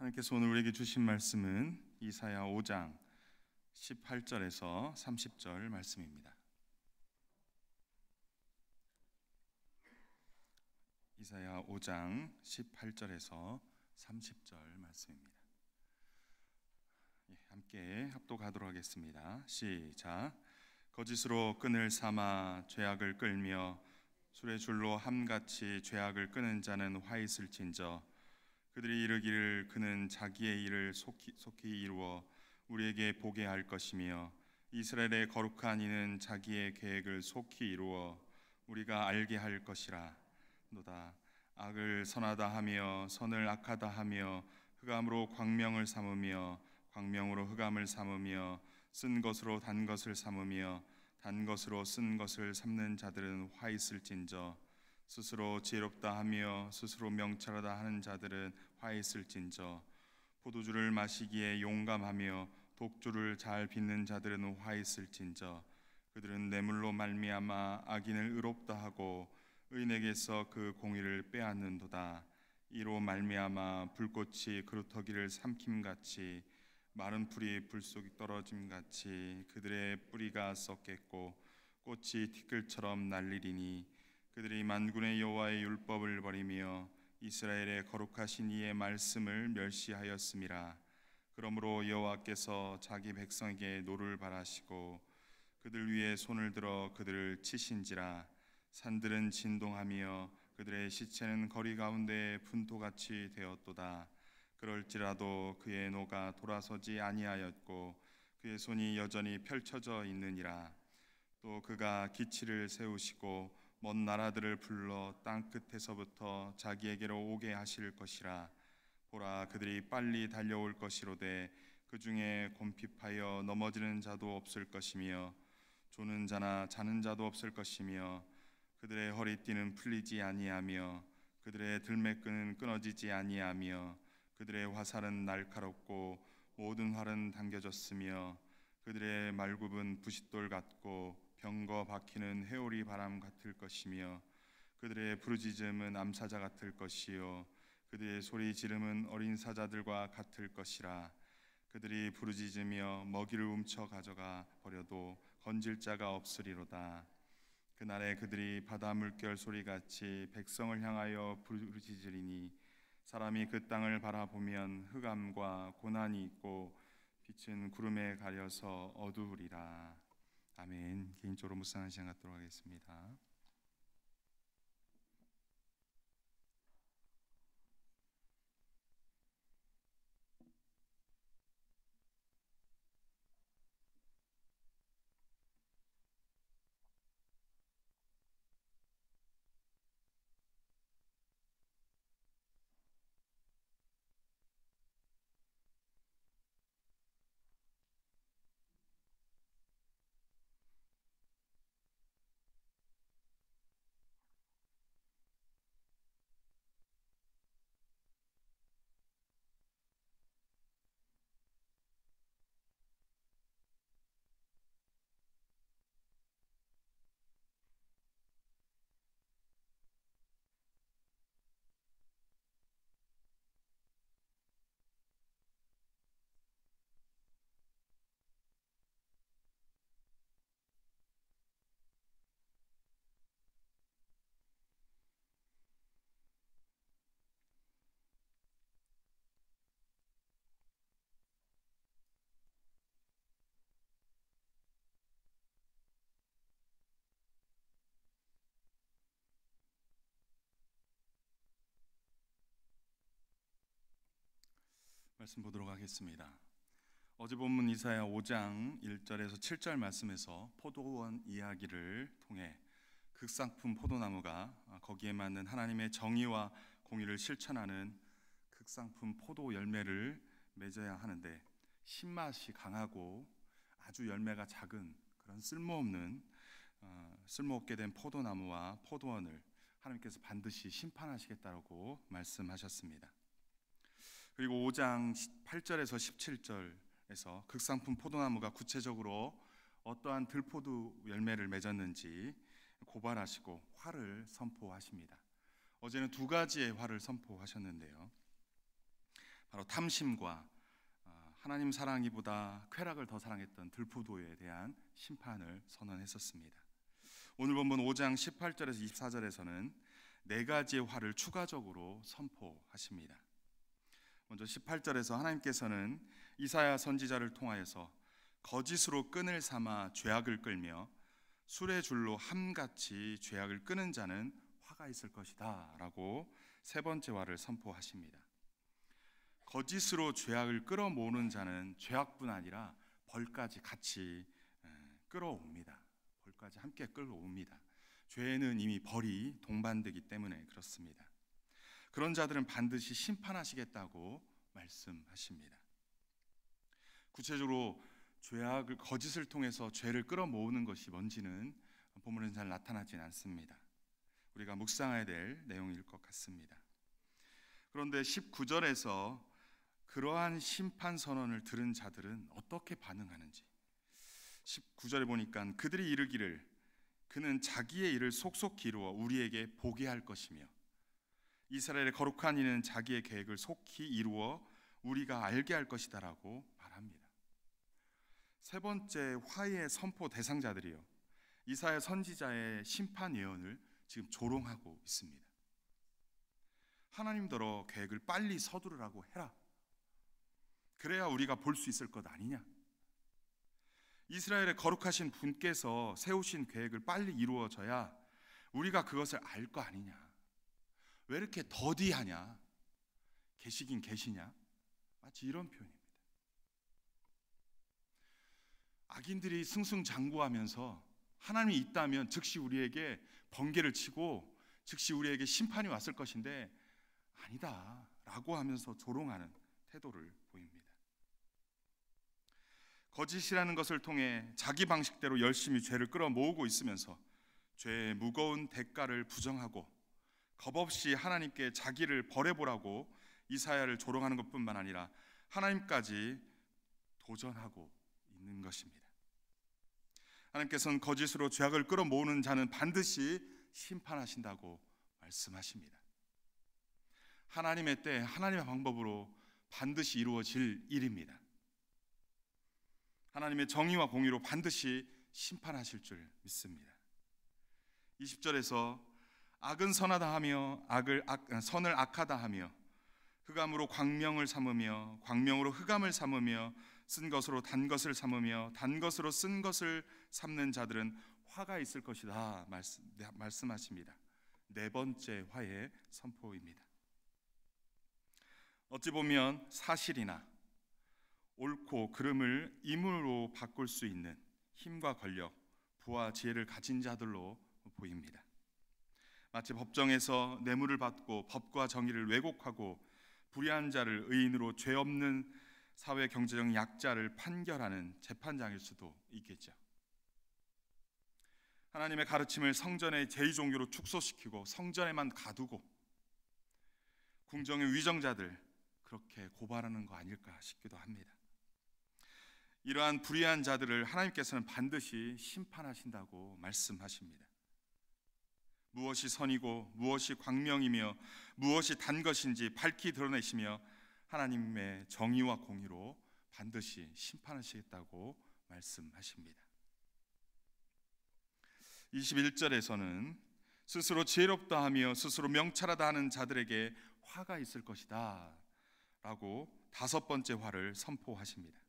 하나님께서 오늘 우리에게 주신 말씀은 이사야 5장 18절에서 30절 말씀입니다. 이사야 5장 18절에서 30절 말씀입니다. 함께 합독하도록 하겠습니다. 시작. 거짓으로 끈을 삼아 죄악을 끌며 술의 줄로 함같이 죄악을 끄는 자는 화 있을진저. 그들이 이르기를 그는 자기의 일을 속히 이루어 우리에게 보게 할 것이며 이스라엘의 거룩한 이는 자기의 계획을 속히 이루어 우리가 알게 할 것이라. 노다. 악을 선하다 하며 선을 악하다 하며 흑암으로 광명을 삼으며 광명으로 흑암을 삼으며 쓴 것으로 단 것을 삼으며 단 것으로 쓴 것을 삼는 자들은 화 있을진저. 스스로 지혜롭다 하며 스스로 명철하다 하는 자들은 화 있을진저. 포도주를 마시기에 용감하며 독주를 잘 빚는 자들은 화 있을진저. 그들은 뇌물로 말미암아 악인을 의롭다 하고 의인에게서 그 공의를 빼앗는도다. 이로 말미암아 불꽃이 그루터기를 삼킴같이 마른 풀이 불 속에 떨어짐같이 그들의 뿌리가 썩겠고 꽃이 티끌처럼 날리리니 그들이 만군의 여호와의 율법을 버리며 이스라엘의 거룩하신 이의 말씀을 멸시하였음이라. 그러므로 여호와께서 자기 백성에게 노를 바라시고 그들 위에 손을 들어 그들을 치신지라. 산들은 진동하며 그들의 시체는 거리 가운데 분토같이 되었도다. 그럴지라도 그의 노가 돌아서지 아니하였고 그의 손이 여전히 펼쳐져 있느니라. 또 그가 기치를 세우시고 먼 나라들을 불러 땅 끝에서부터 자기에게로 오게 하실 것이라. 보라, 그들이 빨리 달려올 것이로되 그 중에 곰핍하여 넘어지는 자도 없을 것이며 조는 자나 자는 자도 없을 것이며 그들의 허리띠는 풀리지 아니하며 그들의 들매끈은 끊어지지 아니하며 그들의 화살은 날카롭고 모든 활은 당겨졌으며 그들의 말굽은 부싯돌 같고 병거 박히는 회오리 바람 같을 것이며 그들의 부르짖음은 암사자 같을 것이요 그들의 소리 지름은 어린 사자들과 같을 것이라. 그들이 부르짖으며 먹이를 훔쳐 가져가 버려도 건질 자가 없으리로다. 그날에 그들이 바다 물결 소리같이 백성을 향하여 부르짖으리니 사람이 그 땅을 바라보면 흑암과 고난이 있고 빛은 구름에 가려서 어두우리라. 아멘. 개인적으로 묵상하는 시간 갖도록 하겠습니다. 말씀 보도록 하겠습니다. 어제 본문 이사야 5장 1절에서 7절 말씀에서 포도원 이야기를 통해 극상품 포도나무가 거기에 맞는 하나님의 정의와 공의를 실천하는 극상품 포도 열매를 맺어야 하는데 신맛이 강하고 아주 열매가 작은 그런 쓸모없게 된 포도나무와 포도원을 하나님께서 반드시 심판하시겠다고 말씀하셨습니다. 그리고 5장 8절에서 17절에서 극상품 포도나무가 구체적으로 어떠한 들포도 열매를 맺었는지 고발하시고 화를 선포하십니다. 어제는 두 가지의 화를 선포하셨는데요. 바로 탐심과 하나님 사랑이보다 쾌락을 더 사랑했던 들포도에 대한 심판을 선언했었습니다. 오늘 본문 5장 18절에서 24절에서는 네 가지의 화를 추가적으로 선포하십니다. 먼저 18절에서 하나님께서는 이사야 선지자를 통하여서 거짓으로 끈을 삼아 죄악을 끌며 술의 줄로 함같이 죄악을 끄는 자는 화가 있을 것이다 라고 세 번째 화를 선포하십니다. 거짓으로 죄악을 끌어모으는 자는 죄악뿐 아니라 벌까지 같이 끌어옵니다. 벌까지 함께 끌어옵니다. 죄는 이미 벌이 동반되기 때문에 그렇습니다. 그런 자들은 반드시 심판하시겠다고 말씀하십니다. 구체적으로 죄악을 거짓을 통해서 죄를 끌어모으는 것이 뭔지는 본문에는 잘 나타나진 않습니다. 우리가 묵상해야 될 내용일 것 같습니다. 그런데 19절에서 그러한 심판 선언을 들은 자들은 어떻게 반응하는지 19절에 보니까 그들이 이르기를 그는 자기의 일을 속속히 이루어 우리에게 보게 할 것이며 이스라엘의 거룩한 이는 자기의 계획을 속히 이루어 우리가 알게 할 것이다 라고 말합니다. 세 번째 화의 선포 대상자들이요, 이사야 선지자의 심판 예언을 지금 조롱하고 있습니다. 하나님더러 계획을 빨리 서두르라고 해라. 그래야 우리가 볼 수 있을 것 아니냐. 이스라엘의 거룩하신 분께서 세우신 계획을 빨리 이루어져야 우리가 그것을 알 거 아니냐. 왜 이렇게 더디하냐. 계시긴 계시냐. 마치 이런 표현입니다. 악인들이 승승장구하면서 하나님이 있다면 즉시 우리에게 번개를 치고 즉시 우리에게 심판이 왔을 것인데 아니다 라고 하면서 조롱하는 태도를 보입니다. 거짓이라는 것을 통해 자기 방식대로 열심히 죄를 끌어모으고 있으면서 죄의 무거운 대가를 부정하고 겁없이 하나님께 자기를 벌해보라고 이사야를 조롱하는 것뿐만 아니라 하나님까지 도전하고 있는 것입니다. 하나님께서는 거짓으로 죄악을 끌어모으는 자는 반드시 심판하신다고 말씀하십니다. 하나님의 때 하나님의 방법으로 반드시 이루어질 일입니다. 하나님의 정의와 공의로 반드시 심판하실 줄 믿습니다. 20절에서 악은 선하다 하며 선을 악하다 하며 흑암으로 광명을 삼으며 광명으로 흑암을 삼으며 쓴 것으로 단 것을 삼으며 단 것으로 쓴 것을 삼는 자들은 화가 있을 것이다 말씀하십니다. 네 번째 화의 선포입니다. 어찌 보면 사실이나 옳고 그름을 임으로 바꿀 수 있는 힘과 권력, 부와 지혜를 가진 자들로 보입니다. 마치 법정에서 뇌물을 받고 법과 정의를 왜곡하고 불의한 자를 의인으로 죄 없는 사회 경제적 약자를 판결하는 재판장일 수도 있겠죠. 하나님의 가르침을 성전의 제2종교로 축소시키고 성전에만 가두고 궁정의 위정자들 그렇게 고발하는 거 아닐까 싶기도 합니다. 이러한 불의한 자들을 하나님께서는 반드시 심판하신다고 말씀하십니다. 무엇이 선이고 무엇이 광명이며 무엇이 단 것인지 밝히 드러내시며 하나님의 정의와 공의로 반드시 심판하시겠다고 말씀하십니다. 21절에서는 스스로 지혜롭다 하며 스스로 명철하다 하는 자들에게 화가 있을 것이다 라고 다섯 번째 화를 선포하십니다.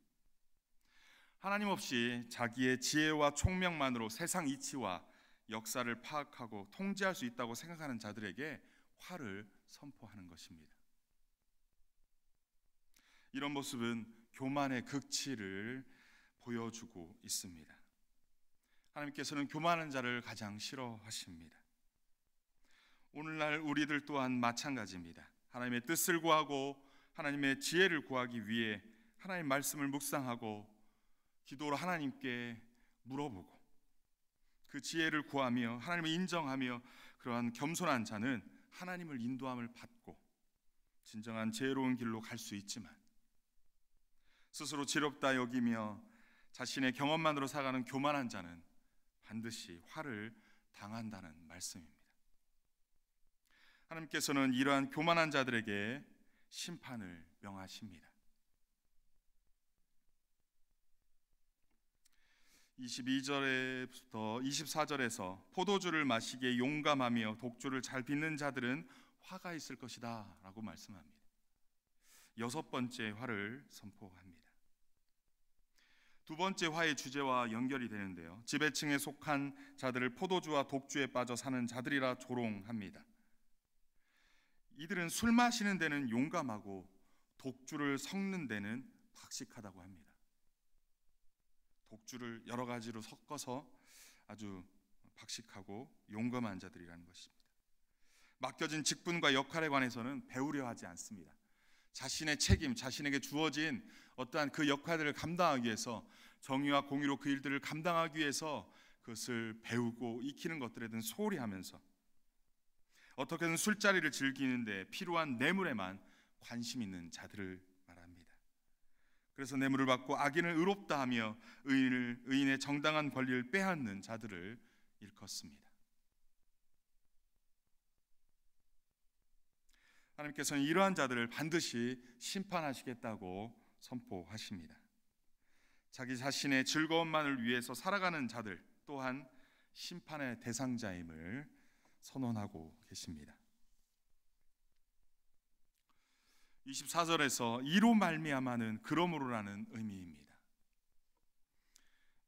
하나님 없이 자기의 지혜와 총명만으로 세상 이치와 역사를 파악하고 통제할 수 있다고 생각하는 자들에게 화를 선포하는 것입니다. 이런 모습은 교만의 극치를 보여주고 있습니다. 하나님께서는 교만한 자를 가장 싫어하십니다. 오늘날 우리들 또한 마찬가지입니다. 하나님의 뜻을 구하고 하나님의 지혜를 구하기 위해 하나님의 말씀을 묵상하고 기도로 하나님께 물어보고 그 지혜를 구하며 하나님을 인정하며 그러한 겸손한 자는 하나님을 인도함을 받고 진정한 지혜로운 길로 갈 수 있지만 스스로 지롭다 여기며 자신의 경험만으로 살아가는 교만한 자는 반드시 화를 당한다는 말씀입니다. 하나님께서는 이러한 교만한 자들에게 심판을 명하십니다. 22절부터 24절에서 포도주를 마시기에 용감하며 독주를 잘 빚는 자들은 화가 있을 것이다 라고 말씀합니다. 6번째 화를 선포합니다. 두 번째 화의 주제와 연결이 되는데요, 지배층에 속한 자들을 포도주와 독주에 빠져 사는 자들이라 조롱합니다. 이들은 술 마시는 데는 용감하고 독주를 섞는 데는 박식하다고 합니다. 독주를 여러 가지로 섞어서 아주 박식하고 용감한 자들이라는 것입니다. 맡겨진 직분과 역할에 관해서는 배우려 하지 않습니다. 자신의 책임, 자신에게 주어진 어떠한 그 역할들을 감당하기 위해서, 정의와 공의로 그 일들을 감당하기 위해서 그것을 배우고 익히는 것들에 대한 소홀히 하면서 어떻게든 술자리를 즐기는데 필요한 뇌물에만 관심 있는 자들을 말합니다. 그래서 뇌물을 받고 악인을 의롭다 하며 의인의 정당한 권리를 빼앗는 자들을 일컫습니다. 하나님께서는 이러한 자들을 반드시 심판하시겠다고 선포하십니다. 자기 자신의 즐거움만을 위해서 살아가는 자들 또한 심판의 대상자임을 선언하고 계십니다. 24절에서 이로 말미암아는 그러므로라는 의미입니다.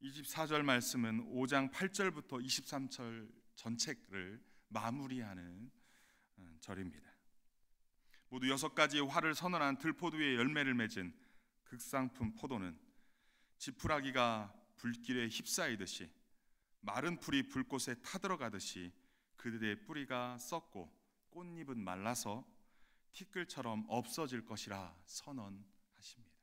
24절 말씀은 5장 8절부터 23절 전체를 마무리하는 절입니다. 모두 6가지의 화를 선언한 들포도의 열매를 맺은 극상품 포도는 지푸라기가 불길에 휩싸이듯이 마른 풀이 불꽃에 타들어가듯이 그들의 뿌리가 썩고 꽃잎은 말라서 티끌처럼 없어질 것이라 선언하십니다.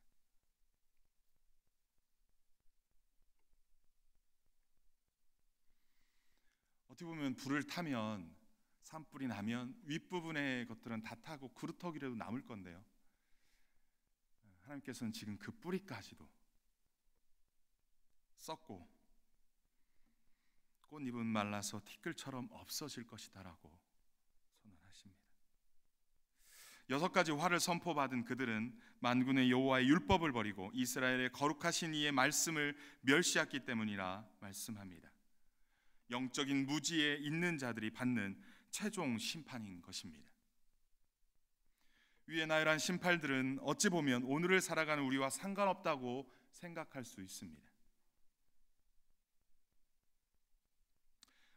어떻게 보면 불을 타면, 산불이 나면 윗부분의 것들은 다 타고 그루터기라도 남을 건데요, 하나님께서는 지금 그 뿌리까지도 썩고 꽃잎은 말라서 티끌처럼 없어질 것이다라고 선언하십니다. 6가지 화를 선포받은 그들은 만군의 여호와의 율법을 버리고 이스라엘의 거룩하신 이의 말씀을 멸시했기 때문이라 말씀합니다. 영적인 무지에 있는 자들이 받는 최종 심판인 것입니다. 위에 나열한 심판들은 어찌 보면 오늘을 살아가는 우리와 상관없다고 생각할 수 있습니다.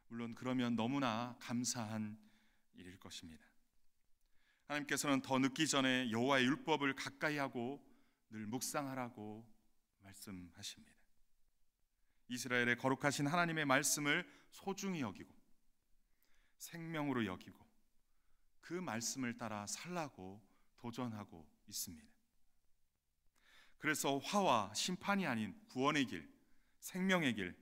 물론 그러면 너무나 감사한 일일 것입니다. 하나님께서는 더 늦기 전에 여호와의 율법을 가까이 하고 늘 묵상하라고 말씀하십니다. 이스라엘의 거룩하신 하나님의 말씀을 소중히 여기고 생명으로 여기고 그 말씀을 따라 살라고 도전하고 있습니다. 그래서 화와 심판이 아닌 구원의 길, 생명의 길,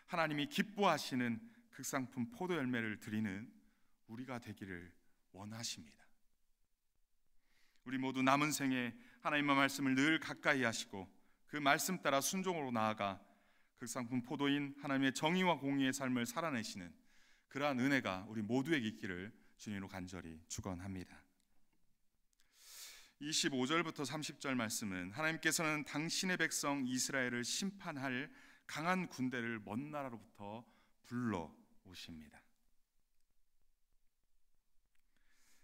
하나님이 기뻐하시는 극상품 포도 열매를 드리는 우리가 되기를 원하십니다. 우리 모두 남은 생에 하나님의 말씀을 늘 가까이 하시고 그 말씀 따라 순종으로 나아가 극상품 포도인 하나님의 정의와 공의의 삶을 살아내시는 그러한 은혜가 우리 모두에게 있기를 주님으로 간절히 축원합니다. 25절부터 30절 말씀은 하나님께서는 당신의 백성 이스라엘을 심판할 강한 군대를 먼 나라로부터 불러 오십니다.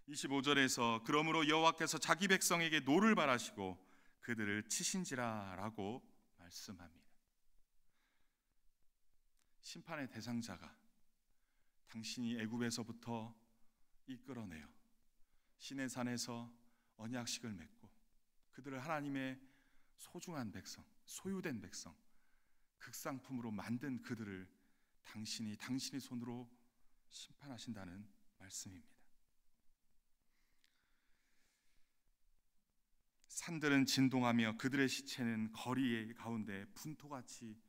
25절에서 그러므로 여호와께서 자기 백성에게 노를 바라시고 그들을 치신지라 라고 말씀합니다. 심판의 대상자가 당신이 애굽에서부터 이끌어내어 시내산에서 언약식을 맺고 그들을 하나님의 소중한 백성, 소유된 백성, 극상품으로 만든 그들을 당신의 손으로 심판하신다는 말씀입니다. 산들은 진동하며 그들의 시체는 거리의 가운데 분토같이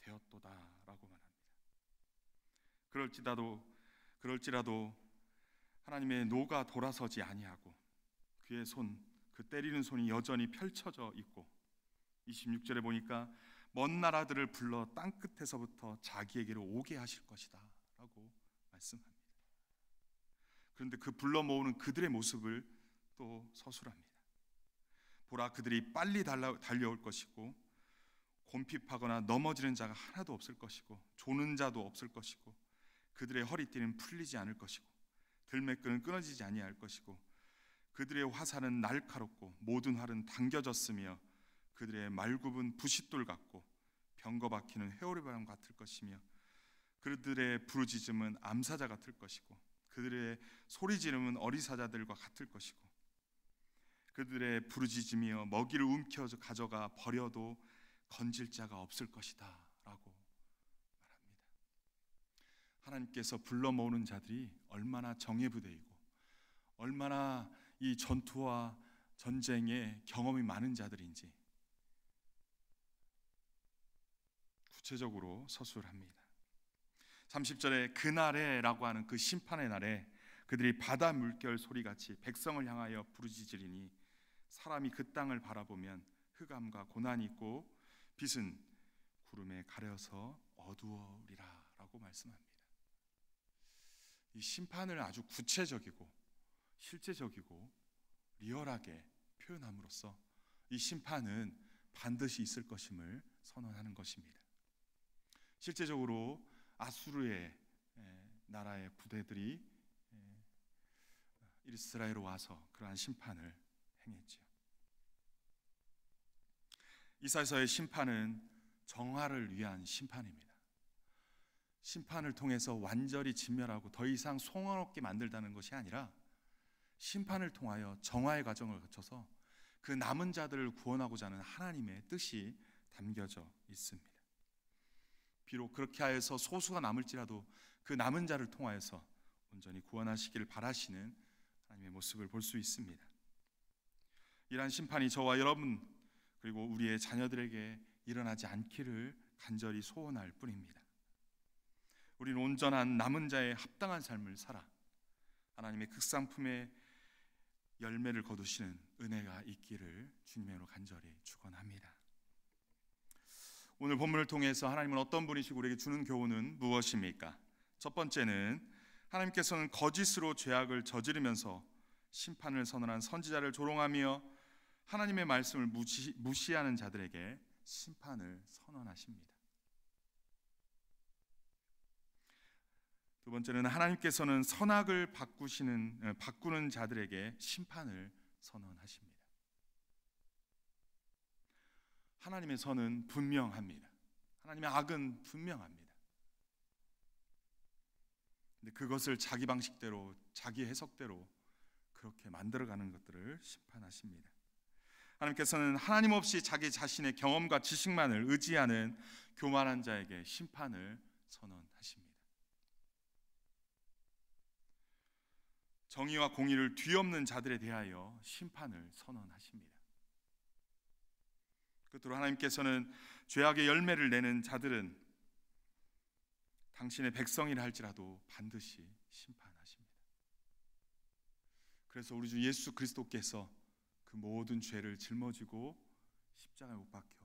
되었도다라고 말합니다. 그럴지라도 하나님의 노가 돌아서지 아니하고 그의 손, 그 때리는 손이 여전히 펼쳐져 있고 26절에 보니까 먼 나라들을 불러 땅끝에서부터 자기에게로 오게 하실 것이다 라고 말씀합니다. 그런데 그 불러 모으는 그들의 모습을 또 서술합니다. 보라, 그들이 빨리 달려올 것이고 곰핍하거나 넘어지는 자가 하나도 없을 것이고 조는 자도 없을 것이고 그들의 허리띠는 풀리지 않을 것이고 들매끈은 끊어지지 아니할 것이고 그들의 화살은 날카롭고 모든 활은 당겨졌으며 그들의 말굽은 부싯돌 같고 병거 박히는 회오리바람 같을 것이며 그들의 부르짖음은 암사자 같을 것이고 그들의 소리 지름은 어리사자들과 같을 것이고 그들의 부르짖으며 먹이를 움켜 가져가 버려도 건질 자가 없을 것이다 라고 말합니다. 하나님께서 불러 모으는 자들이 얼마나 정예부대이고 얼마나 이 전투와 전쟁에 경험이 많은 자들인지 구체적으로 서술을 합니다. 30절에 그날에 라고 하는 그 심판의 날에 그들이 바다 물결 소리같이 백성을 향하여 부르짖으리니 사람이 그 땅을 바라보면 흑암과 고난이 있고 빛은 구름에 가려서 어두워리라 라고 말씀합니다. 이 심판을 아주 구체적이고 실제적이고 리얼하게 표현함으로써 이 심판은 반드시 있을 것임을 선언하는 것입니다. 실제적으로 아수르의 나라의 부대들이 이스라엘에 와서 그러한 심판을 행했죠. 이사야서의 심판은 정화를 위한 심판입니다. 심판을 통해서 완전히 진멸하고 더 이상 소원 없게 만들다는 것이 아니라 심판을 통하여 정화의 과정을 거쳐서 그 남은 자들을 구원하고자 하는 하나님의 뜻이 담겨져 있습니다. 비록 그렇게 하여서 소수가 남을지라도 그 남은 자를 통하여서 온전히 구원하시기를 바라시는 하나님의 모습을 볼 수 있습니다. 이러한 심판이 저와 여러분 그리고 우리의 자녀들에게 일어나지 않기를 간절히 소원할 뿐입니다. 우리는 온전한 남은 자의 합당한 삶을 살아 하나님의 극상품의 열매를 거두시는 은혜가 있기를 주님으로 간절히 축원합니다. 오늘 본문을 통해서 하나님은 어떤 분이시고 우리에게 주는 교훈은 무엇입니까? 첫 번째는 하나님께서는 거짓으로 죄악을 저지르면서 심판을 선언한 선지자를 조롱하며 하나님의 말씀을 무시하는 자들에게 심판을 선언하십니다. 두 번째는 하나님께서는 선악을 바꾸는 자들에게 심판을 선언하십니다. 하나님의 선은 분명합니다. 하나님의 악은 분명합니다. 근데 그것을 자기 방식대로, 자기 해석대로 그렇게 만들어가는 것들을 심판하십니다. 하나님께서는 하나님 없이 자기 자신의 경험과 지식만을 의지하는 교만한 자에게 심판을 선언하십니다. 정의와 공의를 뒤엎는 자들에 대하여 심판을 선언하십니다. 끝으로 하나님께서는 죄악의 열매를 내는 자들은 당신의 백성이라 할지라도 반드시 심판하십니다. 그래서 우리 주 예수 그리스도께서 그 모든 죄를 짊어지고 십자가에 못 박혀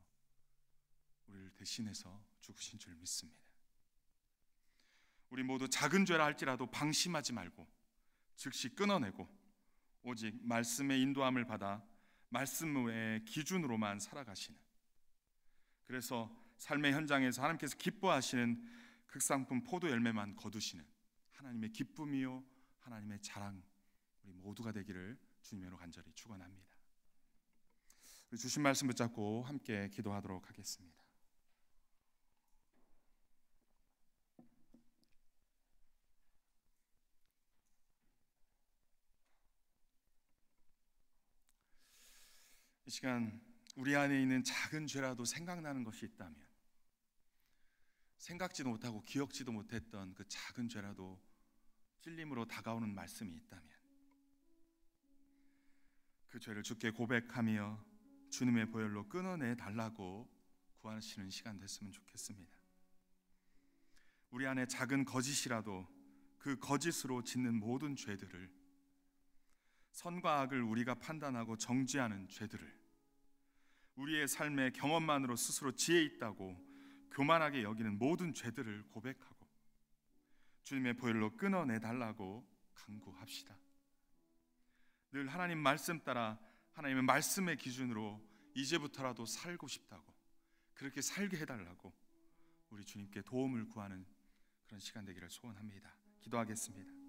우리를 대신해서 죽으신 줄 믿습니다. 우리 모두 작은 죄라 할지라도 방심하지 말고 즉시 끊어내고 오직 말씀의 인도함을 받아 말씀의 기준으로만 살아가시는, 그래서 삶의 현장에서 하나님께서 기뻐하시는 극상품 포도 열매만 거두시는 하나님의 기쁨이요 하나님의 자랑 우리 모두가 되기를 주님으로 간절히 축원합니다. 주신 말씀 붙잡고 함께 기도하도록 하겠습니다. 이 시간 우리 안에 있는 작은 죄라도 생각나는 것이 있다면, 생각지도 못하고 기억지도 못했던 그 작은 죄라도 찔림으로 다가오는 말씀이 있다면 그 죄를 주께 고백하며 주님의 보혈로 끊어내 달라고 구하시는 시간 됐으면 좋겠습니다. 우리 안에 작은 거짓이라도 그 거짓으로 짓는 모든 죄들을, 선과 악을 우리가 판단하고 정죄하는 죄들을, 우리의 삶의 경험만으로 스스로 지혜 있다고 교만하게 여기는 모든 죄들을 고백하고 주님의 보혈로 끊어내 달라고 간구합시다. 늘 하나님 말씀 따라 하나님의 말씀의 기준으로 이제부터라도 살고 싶다고, 그렇게 살게 해달라고 우리 주님께 도움을 구하는 그런 시간 되기를 소원합니다. 기도하겠습니다.